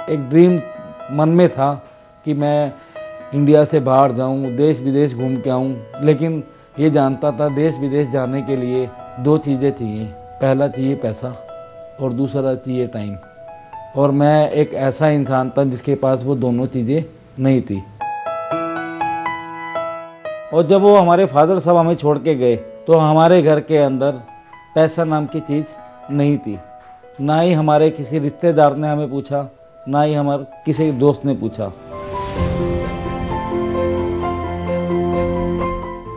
एक ड्रीम मन में था कि मैं इंडिया से बाहर जाऊं, देश विदेश घूम के आऊं, लेकिन ये जानता था देश विदेश जाने के लिए दो चीज़ें चाहिए। पहला चाहिए पैसा और दूसरा चाहिए टाइम। और मैं एक ऐसा इंसान था जिसके पास वो दोनों चीज़ें नहीं थी। और जब वो हमारे फादर साहब हमें छोड़ के गए तो हमारे घर के अंदर पैसा नाम की चीज़ नहीं थी। ना ही हमारे किसी रिश्तेदार ने हमें पूछा, ना ही हमारे किसी दोस्त ने पूछा।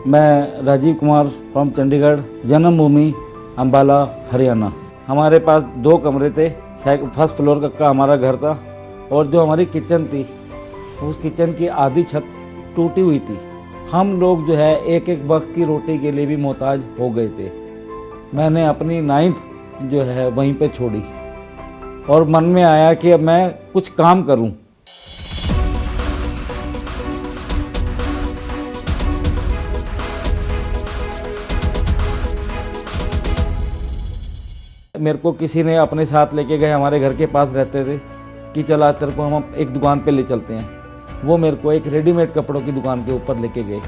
मैं राजीव कुमार फ्रॉम चंडीगढ़, जन्मभूमि अंबाला, हरियाणा। हमारे पास 2 कमरे थे। फर्स्ट फ्लोर का हमारा घर था और जो हमारी किचन थी उस किचन की आधी छत टूटी हुई थी। हम लोग जो है एक एक वक्त की रोटी के लिए भी मोहताज हो गए थे। मैंने अपनी 9th जो है वहीं पे छोड़ी और मन में आया कि अब मैं कुछ काम करूं। मेरे को किसी ने अपने साथ लेके गए, हमारे घर के पास रहते थे, कि चला तेरे को हम एक दुकान पे ले चलते हैं। वो मेरे को एक रेडीमेड कपड़ों की दुकान के ऊपर लेके गए।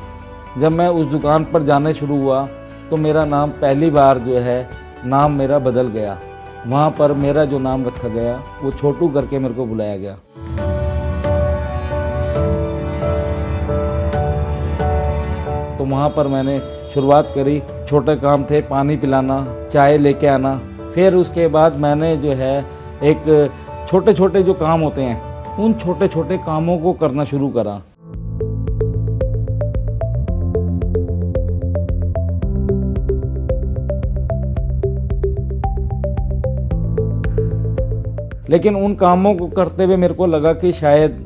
जब मैं उस दुकान पर जाने शुरू हुआ तो मेरा नाम पहली बार जो है नाम मेरा बदल गया। वहाँ पर मेरा जो नाम रखा गया वो छोटू करके मेरे को बुलाया गया। तो वहाँ पर मैंने शुरुआत करी। छोटे काम थे, पानी पिलाना, चाय लेके आना। फिर उसके बाद मैंने जो है एक छोटे छोटे जो काम होते हैं उन छोटे छोटे कामों को करना शुरू करा। लेकिन उन कामों को करते हुए मेरे को लगा कि शायद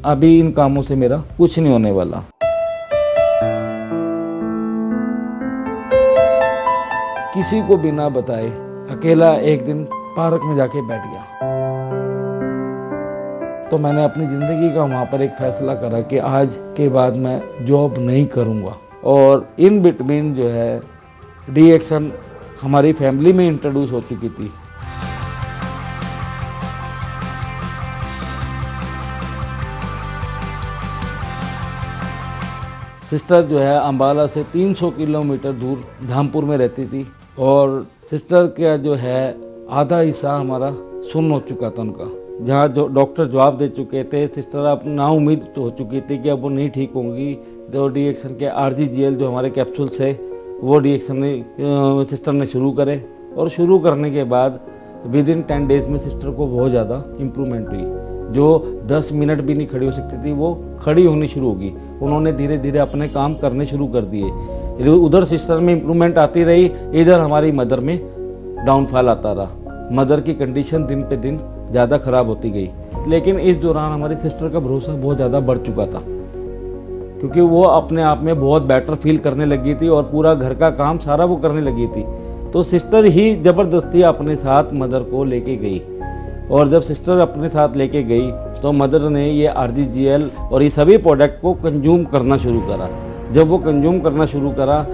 अभी इन कामों से मेरा कुछ नहीं होने वाला। किसी को बिना बताए अकेला एक दिन पार्क में जाके बैठ गया। तो मैंने अपनी ज़िंदगी का वहाँ पर एक फ़ैसला करा कि आज के बाद मैं जॉब नहीं करूँगा। और इन बिटवीन जो है डी एक्शन हमारी फैमिली में इंट्रोड्यूस हो चुकी थी। सिस्टर जो है अंबाला से 300 किलोमीटर दूर धामपुर में रहती थी और सिस्टर का जो है आधा हिस्सा हमारा सुन्न हो चुका था उनका। जहाँ जो डॉक्टर जवाब दे चुके थे, सिस्टर अब नाउम्मीद हो चुकी थी कि अब वो नहीं ठीक होंगी। तो डी एक्शन के RGGL जो हमारे कैप्सूल्स है वो डी एक्शन ने सिस्टर ने शुरू करे और शुरू करने के बाद विदिन 10 डेज़ में सिस्टर को बहुत ज़्यादा इम्प्रूवमेंट हुई। जो 10 मिनट भी नहीं खड़ी हो सकती थी वो खड़ी होनी शुरू होगी। उन्होंने धीरे धीरे अपने काम करने शुरू कर दिए। उधर सिस्टर में इम्प्रूवमेंट आती रही, इधर हमारी मदर में डाउनफॉल आता रहा। मदर की कंडीशन दिन पे दिन ज़्यादा ख़राब होती गई। लेकिन इस दौरान हमारी सिस्टर का भरोसा बहुत ज़्यादा बढ़ चुका था क्योंकि वो अपने आप में बहुत बेटर फील करने लगी थी और पूरा घर का काम सारा वो करने लगी थी। तो सिस्टर ही ज़बरदस्ती अपने साथ मदर को लेके गई और जब सिस्टर अपने साथ लेके गई तो मदर ने ये RGGL और ये सभी प्रोडक्ट को कंज्यूम करना शुरू करा। जब वो कंज्यूम करना शुरू करा,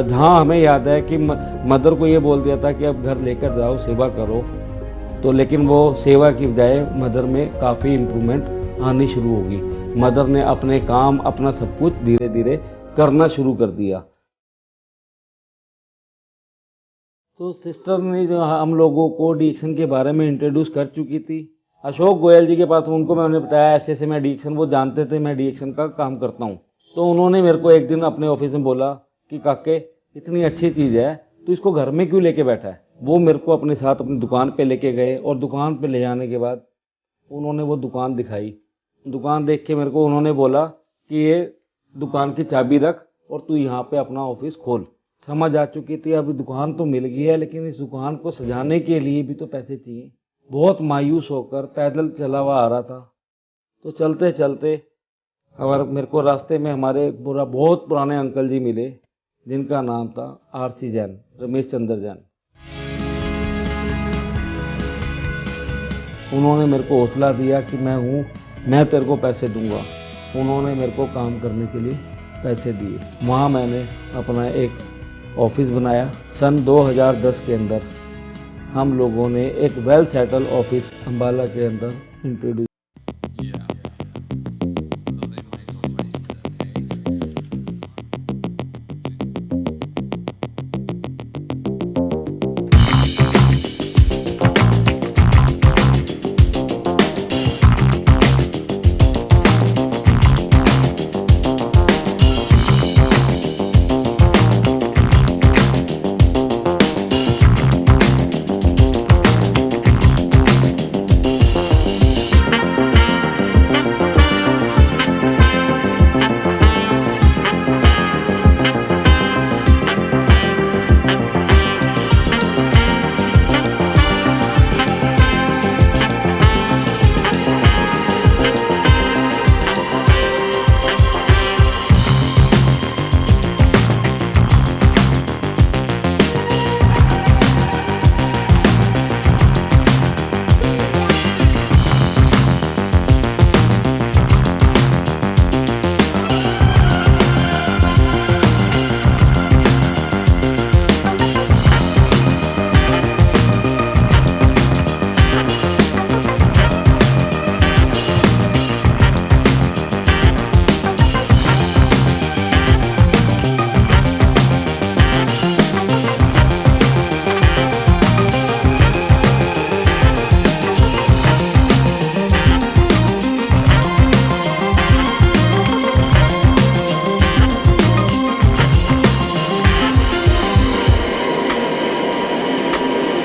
जहाँ हमें याद है कि मदर को ये बोल दिया था कि अब घर लेकर जाओ, सेवा करो। तो लेकिन वो सेवा की बजाय मदर में काफ़ी इम्प्रूवमेंट आनी शुरू होगी। मदर ने अपने काम, अपना सब कुछ धीरे धीरे करना शुरू कर दिया। तो सिस्टर ने जो हम लोगों को डी एक्शन के बारे में इंट्रोड्यूस कर चुकी थी। अशोक गोयल जी के पास उनको मैंने बताया ऐसे ऐसे मैं डी एक्शन, वो जानते थे मैं डी एक्शन का काम करता हूँ। तो उन्होंने मेरे को एक दिन अपने ऑफिस में बोला कि काके इतनी अच्छी चीज़ है तो इसको घर में क्यों लेके बैठा है। वो मेरे को अपने साथ अपनी दुकान पे लेके गए और दुकान पे ले जाने के बाद उन्होंने वो दुकान दिखाई। दुकान देख के मेरे को उन्होंने बोला कि ये दुकान की चाबी रख और तू यहाँ पे अपना ऑफिस खोल। समझ आ चुकी थी अभी दुकान तो मिल गई है लेकिन इस दुकान को सजाने के लिए भी तो पैसे चाहिए। बहुत मायूस होकर पैदल चला हुआ आ रहा था। तो चलते चलते मेरे को रास्ते में हमारे बहुत पुराने अंकल जी मिले जिनका नाम था RC जैन, रमेश चंद्र जैन। उन्होंने मेरे को हौसला दिया कि मैं हूँ, मैं तेरे को पैसे दूंगा। उन्होंने मेरे को काम करने के लिए पैसे दिए। वहाँ मैंने अपना एक ऑफिस बनाया। सन 2010 के अंदर हम लोगों ने एक वेल सेटल ऑफिस अंबाला के अंदर इंट्रोड्यूस